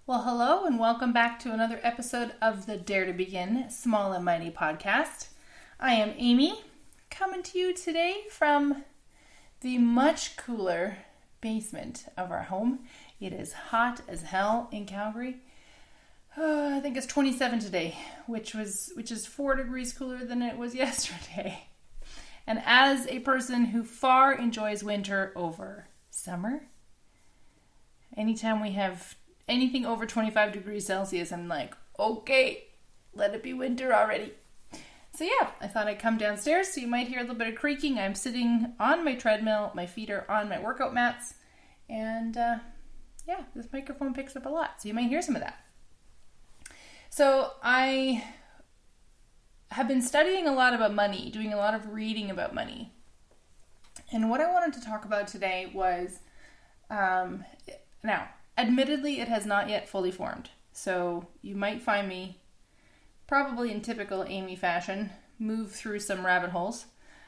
Well, hello and welcome back to another episode of the Dare to Begin Small and Mighty podcast. I am Amy, coming to you today from the much cooler basement of our home. It is hot as hell in Calgary. I think it's 27 today, which is 4 degrees cooler than it was yesterday. And as a person who far enjoys winter over summer, anytime we have anything over 25 degrees Celsius, I'm like, okay, let it be winter already. So yeah, I thought I'd come downstairs, so you might hear a little bit of creaking. I'm sitting on my treadmill, my feet are on my workout mats, and this microphone picks up a lot, so you might hear some of that. So I have been studying a lot about money, doing a lot of reading about money. And what I wanted to talk about today was, now, admittedly, it has not yet fully formed. So you might find me, probably in typical Amy fashion, move through some rabbit holes.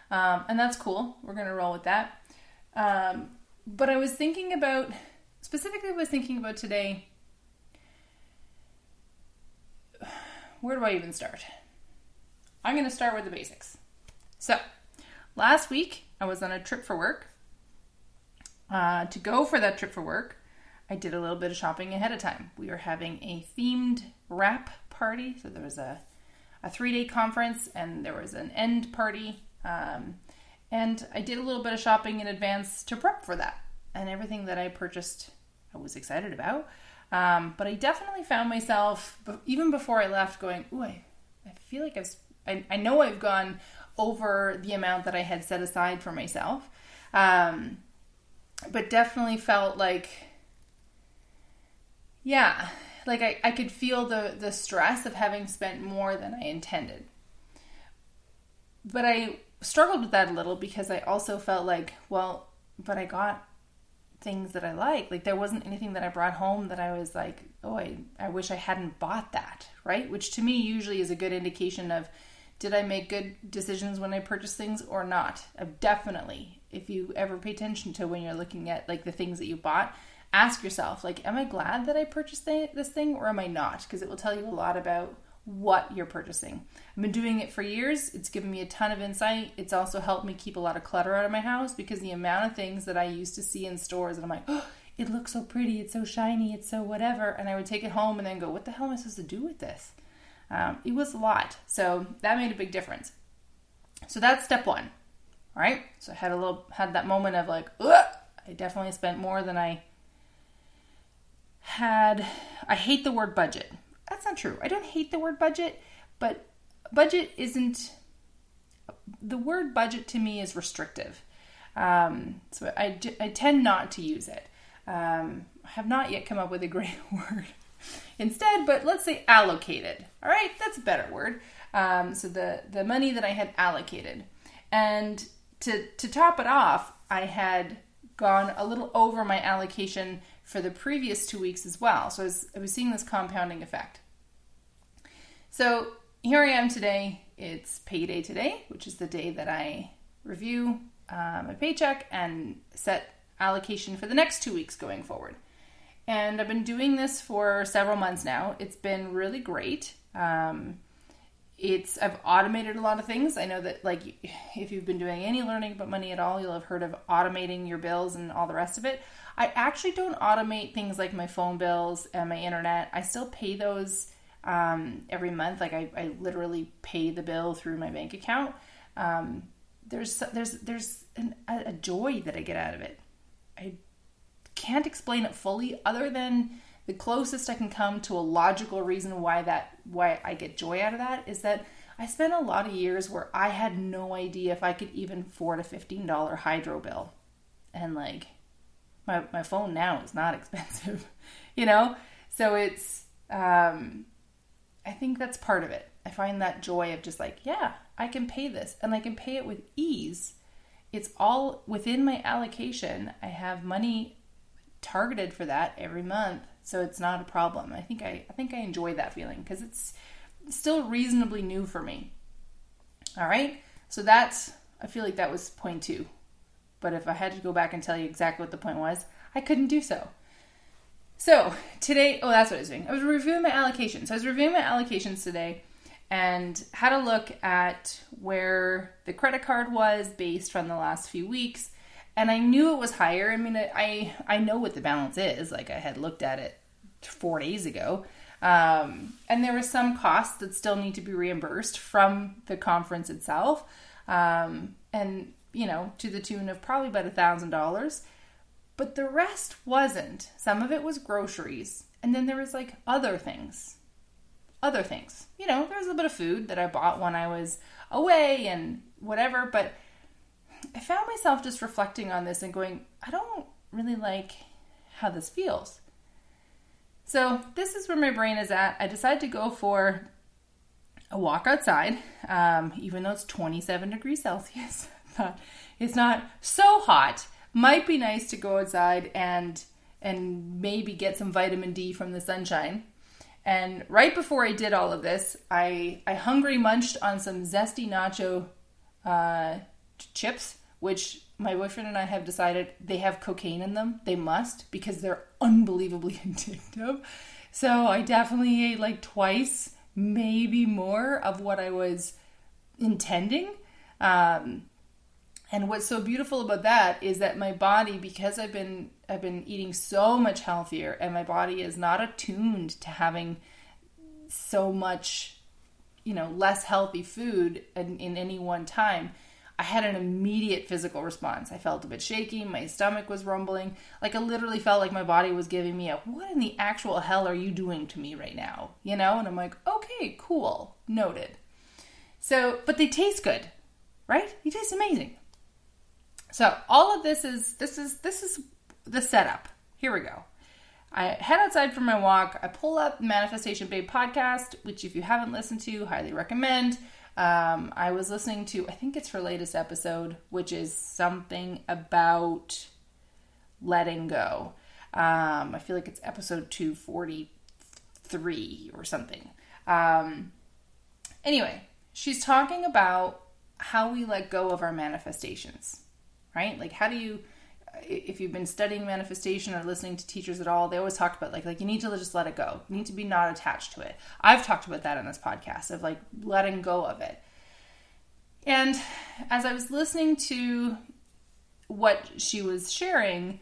And that's cool. We're going to roll with that. But I was thinking about today, where do I even start? I'm going to start with the basics. So, last week, I was on a trip for work. To go for that trip for work, I did a little bit of shopping ahead of time. We were having a themed wrap party. So there was a 3-day conference and there was an end party. And I did a little bit of shopping in advance to prep for that. And everything that I purchased, I was excited about. But I definitely found myself, even before I left, going, ooh, I feel like I know I've gone over the amount that I had set aside for myself. But definitely felt like, I could feel the stress of having spent more than I intended. But I struggled with that a little because I also felt like, well, but I got things that I like. Like, there wasn't anything that I brought home that I was like, oh, I wish I hadn't bought that, right? Which to me usually is a good indication of, did I make good decisions when I purchased things or not? Definitely. If you ever pay attention to when you're looking at like the things that you bought, ask yourself, like, am I glad that I purchased this thing or am I not? Because it will tell you a lot about what you're purchasing. I've been doing it for years. It's given me a ton of insight. It's also helped me keep a lot of clutter out of my house because the amount of things that I used to see in stores and I'm like, oh, it looks so pretty. It's so shiny. It's so whatever. And I would take it home and then go, what the hell am I supposed to do with this? It was a lot. So that made a big difference. So that's step one. All right. So I had that moment of like, ugh, I definitely spent more than I had. I hate the word budget. That's not true. I don't hate the word budget, but budget isn't, the word budget to me is restrictive. So I tend not to use it. I have not yet come up with a great word instead, but let's say allocated. All right, that's a better word. So the money that I had allocated, and to top it off, I had gone a little over my allocation for the previous 2 weeks as well. So I was seeing this compounding effect. So here I am today. It's payday today, which is the day that I review my paycheck and set allocation for the next 2 weeks going forward. And I've been doing this for several months now. It's been really great. I've automated a lot of things. I know that, like, if you've been doing any learning about money at all, you'll have heard of automating your bills and all the rest of it. I actually don't automate things like my phone bills and my internet. I still pay those every month. Like, I literally pay the bill through my bank account. There's a joy that I get out of it. I can't explain it fully, other than the closest I can come to a logical reason why I get joy out of that is that I spent a lot of years where I had no idea if I could even afford a $15 hydro bill. And like, my phone now is not expensive, So it's, I think that's part of it. I find that joy of just like, yeah, I can pay this and I can pay it with ease. It's all within my allocation. I have money targeted for that every month, so it's not a problem. I think I enjoy that feeling because it's still reasonably new for me. All right, so I feel like that was point 2. But if I had to go back and tell you exactly what the point was, I couldn't do so. So today, that's what I was doing. I was reviewing my allocations. So I was reviewing my allocations today and had a look at where the credit card was based from the last few weeks. And I knew it was higher. I mean, I know what the balance is. Like, I had looked at it 4 days ago. And there were some costs that still need to be reimbursed from the conference itself. And, to the tune of probably about $1,000. But the rest wasn't. Some of it was groceries. And then there was like other things. There was a little bit of food that I bought when I was away and whatever. But I found myself just reflecting on this and going, I don't really like how this feels. So this is where my brain is at. I decided to go for a walk outside, even though it's 27 degrees Celsius. It's not so hot. Might be nice to go outside and maybe get some vitamin D from the sunshine. And right before I did all of this, I hungry munched on some zesty nacho chips, which my boyfriend and I have decided they have cocaine in them. They must, because they're unbelievably addictive. So I definitely ate like twice, maybe more of what I was intending. And what's so beautiful about that is that my body, because I've been eating so much healthier, and my body is not attuned to having so much, less healthy food in any one time, I had an immediate physical response. I felt a bit shaky. My stomach was rumbling. Like, I literally felt like my body was giving me what in the actual hell are you doing to me right now? And I'm like, okay, cool, noted. So, but they taste good, right? They taste amazing. So all of this is the setup. Here we go. I head outside for my walk. I pull up Manifestation Babe podcast, which if you haven't listened to, highly recommend. I was listening to, I think it's her latest episode, which is something about letting go. I feel like it's episode 243 or something. Anyway, she's talking about how we let go of our manifestations. Right? Like, how do you, if you've been studying manifestation or listening to teachers at all, they always talk about like you need to just let it go. You need to be not attached to it. I've talked about that on this podcast of like letting go of it. And as I was listening to what she was sharing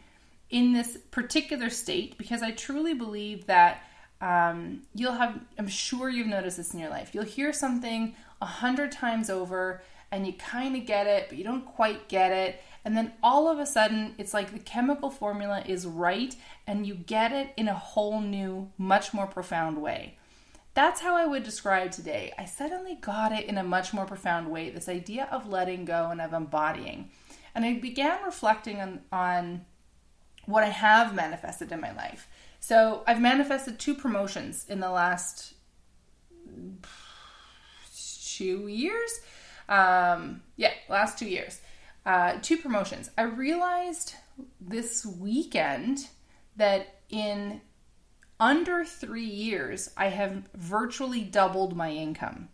in this particular state, because I truly believe that I'm sure you've noticed this in your life. You'll hear something 100 times over and you kind of get it, but you don't quite get it. And then all of a sudden, it's like the chemical formula is right and you get it in a whole new, much more profound way. That's how I would describe today. I suddenly got it in a much more profound way, this idea of letting go and of embodying. And I began reflecting on what I have manifested in my life. So I've manifested 2 promotions in the last 2 years. Last 2 years. 2 promotions. I realized this weekend that in under 3 years, I have virtually doubled my income,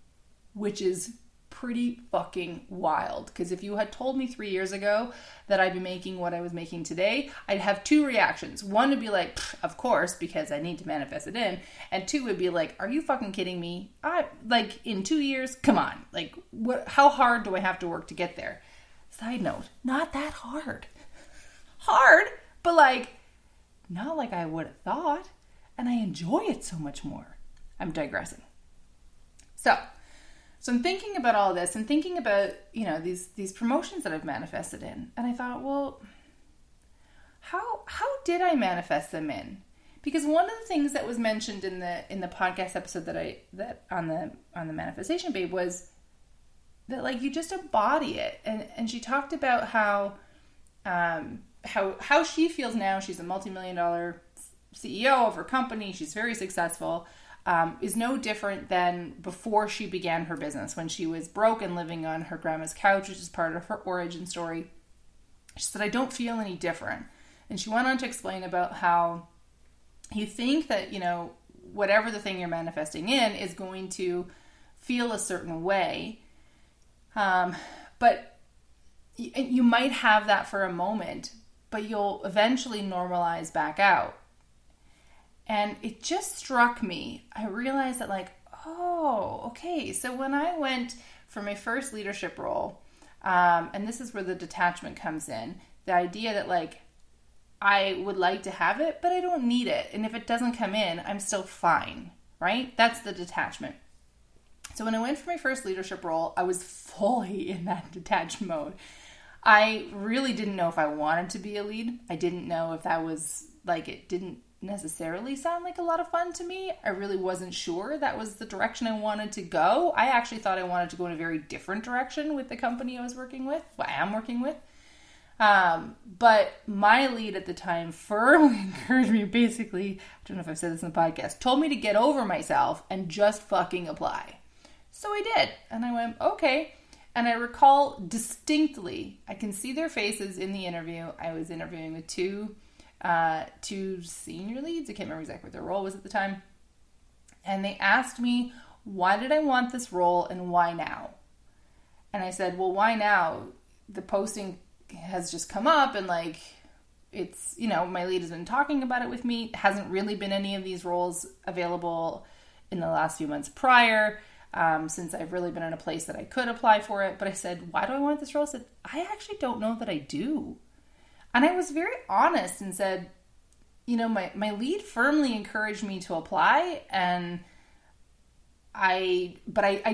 which is pretty fucking wild. Because if you had told me 3 years ago that I'd be making what I was making today, I'd have 2 reactions. One would be like, of course, because I need to manifest it in. And 2 would be like, are you fucking kidding me? In 2 years, come on. Like, how hard do I have to work to get there? Side note, not that hard. Hard, but not like I would have thought. And I enjoy it so much more. I'm digressing. So I'm thinking about all this and thinking about, these promotions that I've manifested in. And I thought, well, how did I manifest them in? Because one of the things that was mentioned in the podcast episode that on the Manifestation Babe was that you just embody it. And she talked about how she feels now. She's a multi-million-dollar CEO of her company. She's very successful. Is no different than before she began her business, when she was broke and living on her grandma's couch, which is part of her origin story. She said, I don't feel any different. And she went on to explain about how you think that, whatever the thing you're manifesting in is going to feel a certain way. But you might have that for a moment, but you'll eventually normalize back out. And it just struck me. I realized that like, oh, okay. So when I went for my first leadership role, and this is where the detachment comes in, the idea that like, I would like to have it, but I don't need it. And if it doesn't come in, I'm still fine, right? That's the detachment. So when I went for my first leadership role, I was fully in that detached mode. I really didn't know if I wanted to be a lead. I didn't know if that was like, it didn't necessarily sound like a lot of fun to me. I really wasn't sure that was the direction I wanted to go. I actually thought I wanted to go in a very different direction with the company I was working with, what I am working with. But my lead at the time firmly encouraged me, basically, I don't know if I've said this in the podcast, told me to get over myself and just fucking apply. So I did. And I went, okay. And I recall distinctly, I can see their faces in the interview. I was interviewing with two senior leads. I can't remember exactly what their role was at the time. And they asked me, why did I want this role and why now? And I said, well, why now? The posting has just come up and like, it's, you know, my lead has been talking about it with me. Hasn't really been any of these roles available in the last few months prior, since I've really been in a place that I could apply for it. But I said, why do I want this role? I said, I actually don't know that I do. And I was very honest and said, you know, my lead firmly encouraged me to apply, and I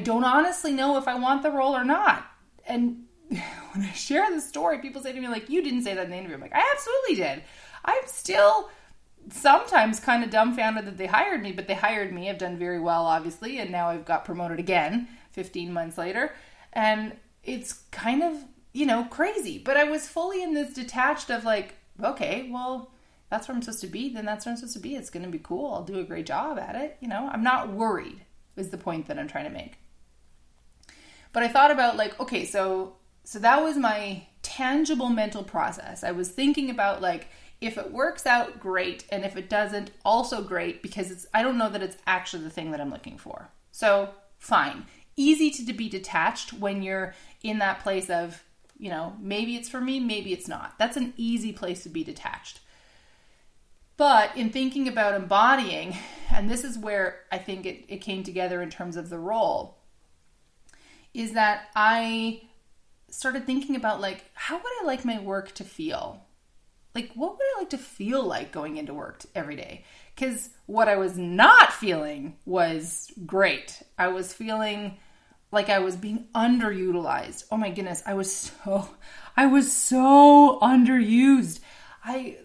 don't honestly know if I want the role or not. And when I share the story, people say to me like, you didn't say that in the interview. I'm like, I absolutely did. I'm still sometimes kind of dumbfounded that they hired me, but they hired me. I've done very well, obviously, and now I've got promoted again 15 months later. And it's kind of, you know, crazy. But I was fully in this detached of like, okay, well, that's where I'm supposed to be. Then that's where I'm supposed to be. It's going to be cool. I'll do a great job at it. You know, I'm not worried is the point that I'm trying to make. But I thought about like, okay, so that was my tangible mental process. I was thinking about like, if it works out, great. And if it doesn't, also great, because I don't know that it's actually the thing that I'm looking for. So fine. Easy to be detached when you're in that place of, you know, maybe it's for me, maybe it's not. That's an easy place to be detached. But in thinking about embodying, and this is where I think it came together in terms of the role, is that I started thinking about like, how would I like my work to feel? Like, what would I like to feel like going into work every day? Because what I was not feeling was great. I was feeling like I was being underutilized. Oh my goodness, I was so underused. I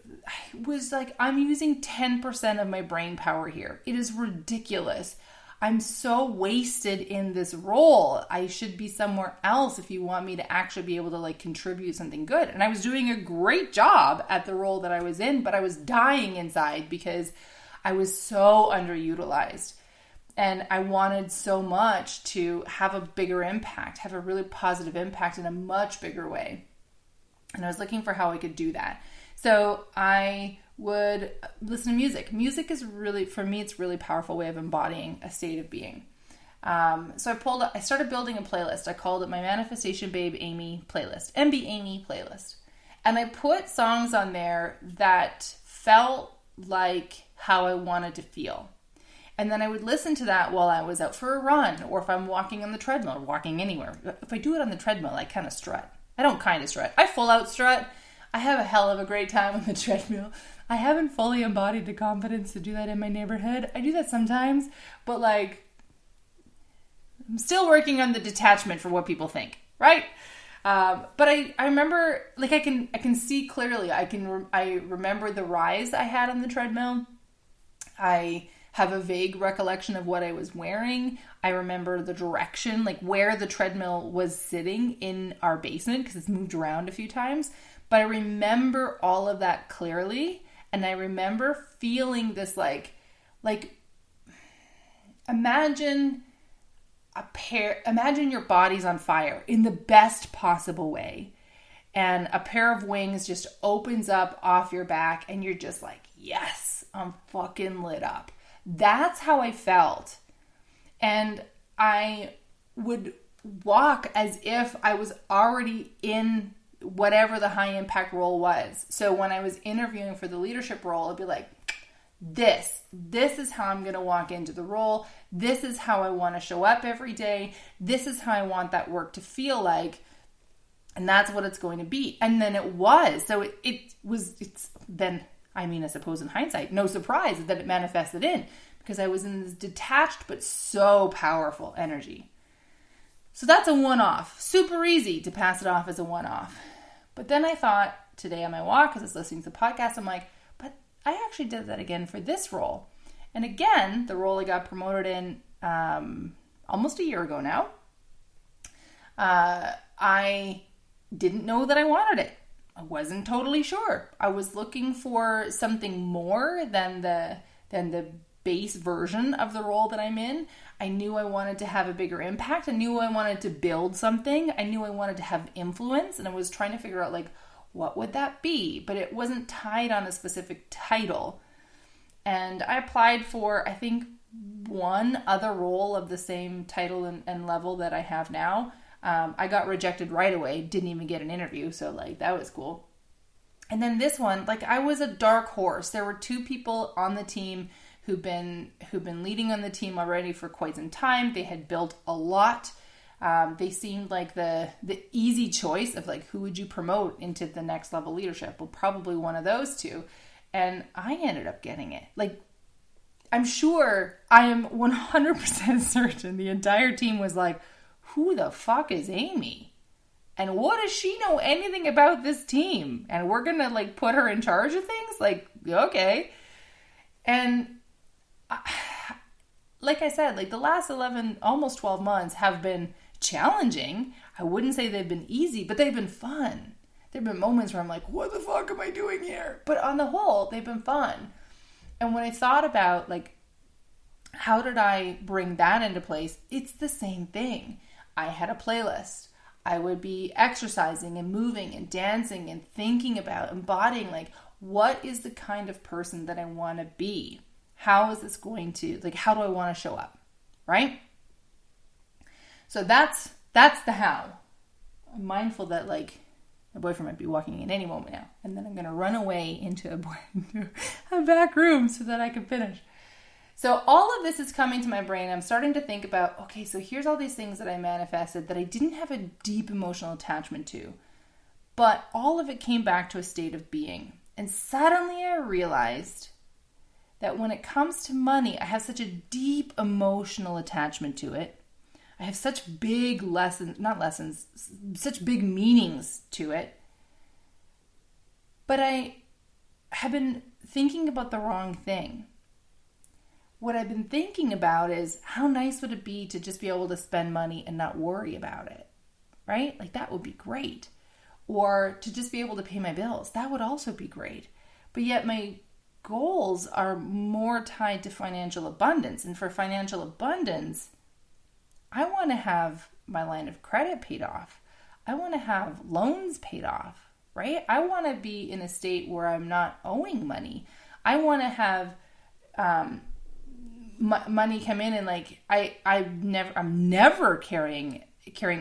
was like, I'm using 10% of my brain power here. It is ridiculous. I'm so wasted in this role. I should be somewhere else if you want me to actually be able to like contribute something good. And I was doing a great job at the role that I was in, but I was dying inside because I was so underutilized. And I wanted so much to have a bigger impact, have a really positive impact in a much bigger way. And I was looking for how I could do that. So I would listen to music. Music is really, for me, it's a really powerful way of embodying a state of being. So I started building a playlist. I called it my Manifestation Babe Amy playlist, MB Amy playlist. And I put songs on there that felt like how I wanted to feel. And then I would listen to that while I was out for a run, or if I'm walking on the treadmill or walking anywhere. If I do it on the treadmill, I kind of strut. I don't kind of strut. I full out strut. I have a hell of a great time on the treadmill. I haven't fully embodied the confidence to do that in my neighborhood. I do that sometimes, but like, I'm still working on the detachment for what people think, right? But I remember, like, I can see clearly. I remember the rise I had on the treadmill. I have a vague recollection of what I was wearing. I remember the direction, like where the treadmill was sitting in our basement, because it's moved around a few times. But I remember all of that clearly. And I remember feeling this like imagine your body's on fire in the best possible way. And a pair of wings just opens up off your back and you're just like, yes, I'm fucking lit up. That's how I felt. And I would walk as if I was already in whatever the high impact role was. So when I was interviewing for the leadership role, I'd be like, this is how I'm going to walk into the role. This is how I want to show up every day. This is how I want that work to feel like. And that's what it's going to be. And then it was. So I suppose in hindsight, no surprise that it manifested in, because I was in this detached but so powerful energy. So that's a one-off. Super easy to pass it off as a one-off. But then I thought today on my walk, as I was listening to the podcast, I'm like, but I actually did that again for this role. And again, the role I got promoted in almost a year ago now, I didn't know that I wanted it. I wasn't totally sure. I was looking for something more than the base version of the role that I'm in. I knew I wanted to have a bigger impact. I knew I wanted to build something. I knew I wanted to have influence, and I was trying to figure out like, what would that be? But it wasn't tied on a specific title. And I applied for, I think, one other role of the same title and level that I have now. I got rejected right away, didn't even get an interview, so like that was cool. And then this one, like I was a dark horse. There were two people on the team who've been leading on the team already for quite some time. They had built a lot. They seemed like the easy choice of like, who would you promote into the next level leadership? Well, probably one of those two. And I ended up getting it. Like, I'm sure, I am 100% certain the entire team was like, who the fuck is Amy? And what does she know anything about this team? And we're going to like put her in charge of things? Like, okay. And like I said, like the last 11, almost 12 months have been challenging. I wouldn't say they've been easy, but they've been fun. There have been moments where I'm like, what the fuck am I doing here? But on the whole, they've been fun. And when I thought about like, how did I bring that into place? It's the same thing. I had a playlist. I would be exercising and moving and dancing and thinking about embodying like, what is the kind of person that I want to be? How is this going to, like, how do I want to show up? Right? So that's the how. I'm mindful that like my boyfriend might be walking in any moment now, and then I'm going to run away into a back room so that I can finish. So all of this is coming to my brain. I'm starting to think about, okay, so here's all these things that I manifested that I didn't have a deep emotional attachment to, but all of it came back to a state of being. And suddenly I realized that when it comes to money, I have such a deep emotional attachment to it. I have such big such big meanings to it. But I have been thinking about the wrong thing. What I've been thinking about is how nice would it be to just be able to spend money and not worry about it, right? Like that would be great. Or to just be able to pay my bills. That would also be great. But yet my goals are more tied to financial abundance. And for financial abundance, I want to have my line of credit paid off. I want to have loans paid off, right? I want to be in a state where I'm not owing money. I want to have money come in, and like I'm never carrying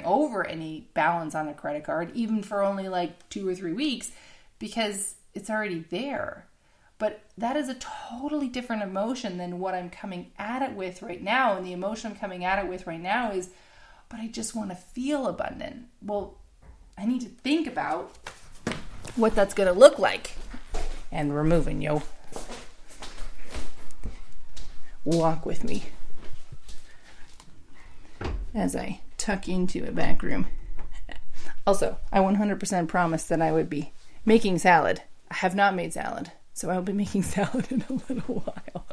over any balance on a credit card, even for only like 2 or 3 weeks, because it's already there. But that is a totally different emotion than what I'm coming at it with right now. And the emotion I'm coming at it with right now is, but I just want to feel abundant. Well, I need to think about what that's going to look like. And we're moving, yo. Walk with me as I tuck into a back room. Also, I 100% promised that I would be making salad. I have not made salad, so I'll be making salad in a little while.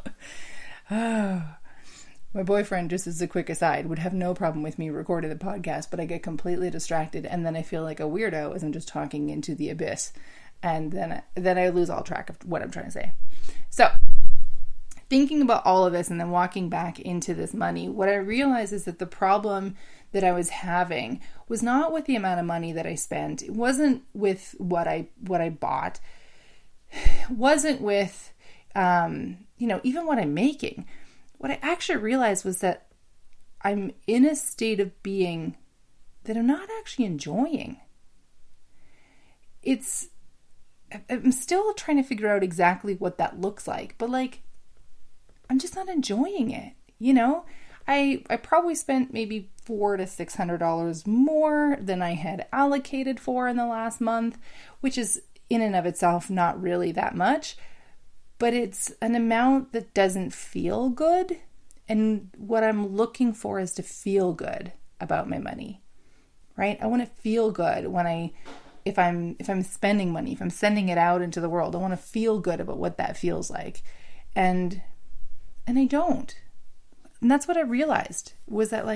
My boyfriend, just as a quick aside, would have no problem with me recording the podcast, but I get completely distracted, and then I feel like a weirdo as I'm just talking into the abyss, and then I lose all track of what I'm trying to say. So, thinking about all of this and then walking back into this money, what I realized is that the problem that I was having was not with the amount of money that I spent. It wasn't with what I bought. It wasn't with, even what I'm making. What I actually realized was that I'm in a state of being that I'm not actually enjoying. I'm still trying to figure out exactly what that looks like, but like, I'm just not enjoying it. I probably spent maybe $400 to $600 more than I had allocated for in the last month, which is in and of itself not really that much, but it's an amount that doesn't feel good. And what I'm looking for is to feel good about my money, right? I want to feel good if I'm spending money, if I'm sending it out into the world. I want to feel good about what that feels like. And I don't. And that's what I realized, was that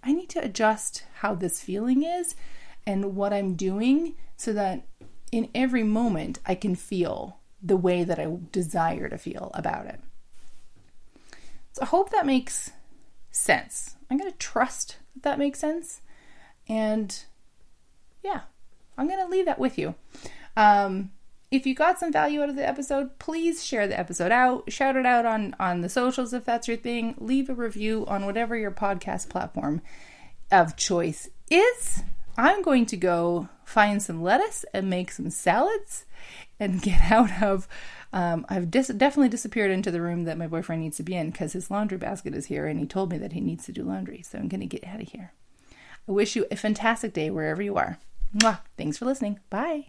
I need to adjust how this feeling is and what I'm doing so that in every moment I can feel the way that I desire to feel about it. So I hope that makes sense. I'm going to trust that makes sense. And yeah, I'm going to leave that with you. If you got some value out of the episode, please share the episode out. Shout it out on the socials if that's your thing. Leave a review on whatever your podcast platform of choice is. I'm going to go find some lettuce and make some salads and get out of... I've definitely disappeared into the room that my boyfriend needs to be in because his laundry basket is here and he told me that he needs to do laundry. So I'm going to get out of here. I wish you a fantastic day wherever you are. Mwah. Thanks for listening. Bye.